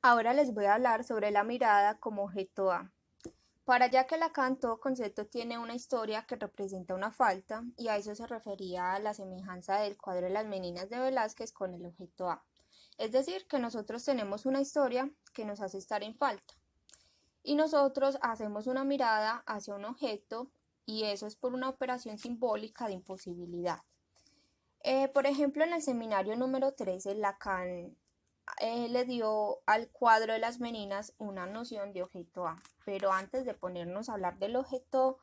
Ahora les voy a hablar sobre la mirada como objeto A. Para Jacques Lacan, todo concepto tiene una historia que representa una falta, y a eso se refería a la semejanza del cuadro de las Meninas de Velázquez con el objeto A. Es decir, que nosotros tenemos una historia que nos hace estar en falta, y nosotros hacemos una mirada hacia un objeto, y eso es por una operación simbólica de imposibilidad. Por ejemplo, en el seminario número 13, Lacan le dio al cuadro de las meninas una noción de objeto A. Pero antes de ponernos a hablar del objeto,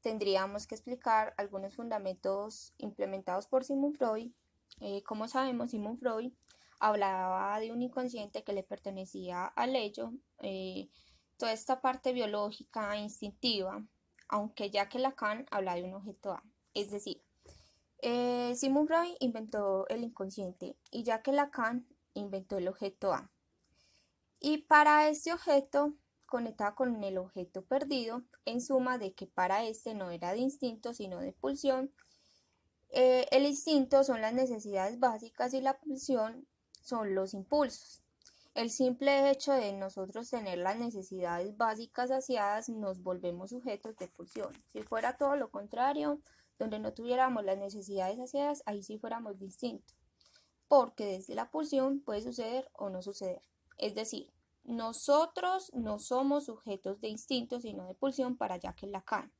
tendríamos que explicar algunos fundamentos implementados por Sigmund Freud. Como sabemos, Sigmund Freud hablaba de un inconsciente que le pertenecía al ello, toda esta parte biológica e instintiva, aunque ya que Lacan habla de un objeto A. Es decir, Sigmund Freud inventó el inconsciente y Jacques Lacan inventó el objeto A. Y para este objeto conectaba con el objeto perdido, en suma de que para este no era de instinto sino de pulsión. El instinto son las necesidades básicas y la pulsión son los impulsos. El simple hecho de nosotros tener las necesidades básicas saciadas nos volvemos sujetos de pulsión. Si fuera todo lo contrario, donde no tuviéramos las necesidades saciadas, ahí sí fuéramos distintos, porque desde la pulsión puede suceder o no suceder. Es decir, nosotros no somos sujetos de instinto sino de pulsión para Jacques Lacan.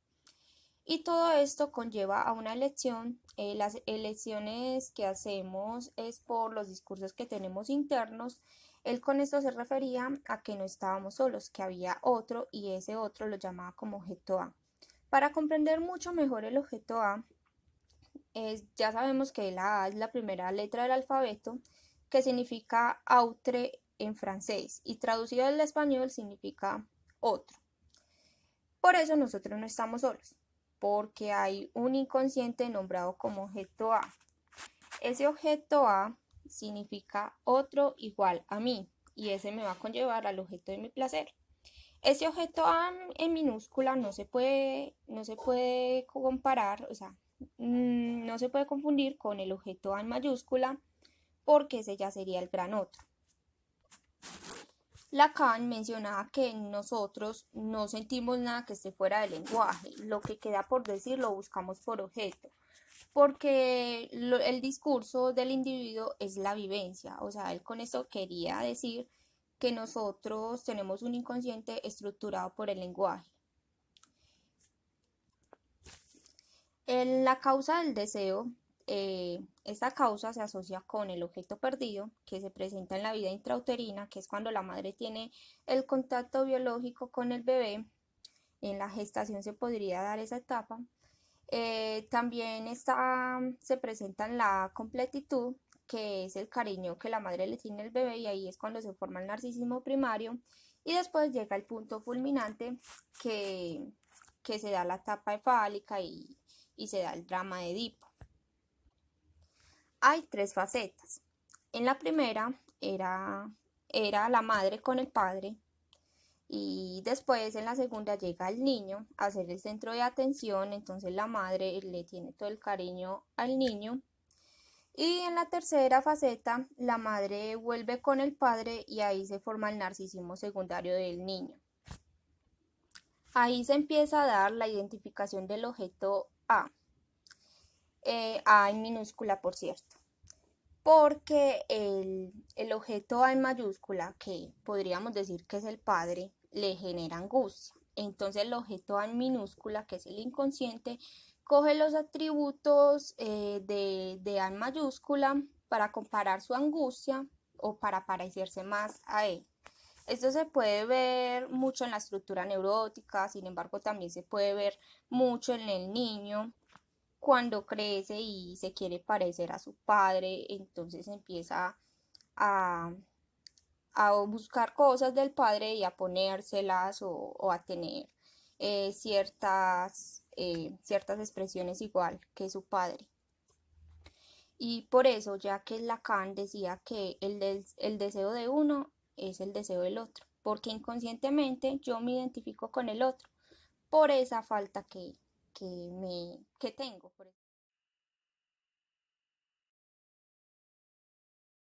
Y todo esto conlleva a una elección. Las elecciones que hacemos es por los discursos que tenemos internos. Él con esto se refería a que no estábamos solos, que había otro, y ese otro lo llamaba como objeto A. Para comprender mucho mejor el objeto A, ya sabemos que la A es la primera letra del alfabeto, que significa autre en francés, y traducido al español significa otro. Por eso nosotros no estamos solos, porque hay un inconsciente nombrado como objeto A. Ese objeto A significa otro igual a mí, y ese me va a conllevar al objeto de mi placer. Ese objeto A en minúscula no se puede comparar, o sea, no se puede confundir con el objeto A en mayúscula, porque ese ya sería el gran otro. Lacan mencionaba que nosotros no sentimos nada que esté fuera del lenguaje, lo que queda por decir lo buscamos por objeto, porque el discurso del individuo es la vivencia. O sea, él con esto quería decir que nosotros tenemos un inconsciente estructurado por el lenguaje. En la causa del deseo, esta causa se asocia con el objeto perdido que se presenta en la vida intrauterina, que es cuando la madre tiene el contacto biológico con el bebé. En la gestación se podría dar esa etapa. También se presenta en la completitud, que es el cariño que la madre le tiene al bebé, y ahí es cuando se forma el narcisismo primario. Y después llega el punto fulminante, que se da la etapa efálica y se da el drama de Edipo. Hay tres facetas. En la primera era la madre con el padre, y después en la segunda llega el niño a ser el centro de atención, entonces la madre le tiene todo el cariño al niño. Y en la tercera faceta la madre vuelve con el padre y ahí se forma el narcisismo secundario del niño. Ahí se empieza a dar la identificación del objeto A, A en minúscula por cierto, porque el objeto A en mayúscula, que podríamos decir que es el padre, le genera angustia. Entonces el objeto A en minúscula, que es el inconsciente, coge los atributos de A en mayúscula para comparar su angustia o para parecerse más a él. Esto se puede ver mucho en la estructura neurótica, sin embargo también se puede ver mucho en el niño cuando crece y se quiere parecer a su padre, entonces empieza a, a buscar cosas del padre y a ponérselas o a tener ciertas expresiones igual que su padre. Y por eso, ya que Lacan decía que el deseo de uno es el deseo del otro, porque inconscientemente yo me identifico con el otro por esa falta que tengo.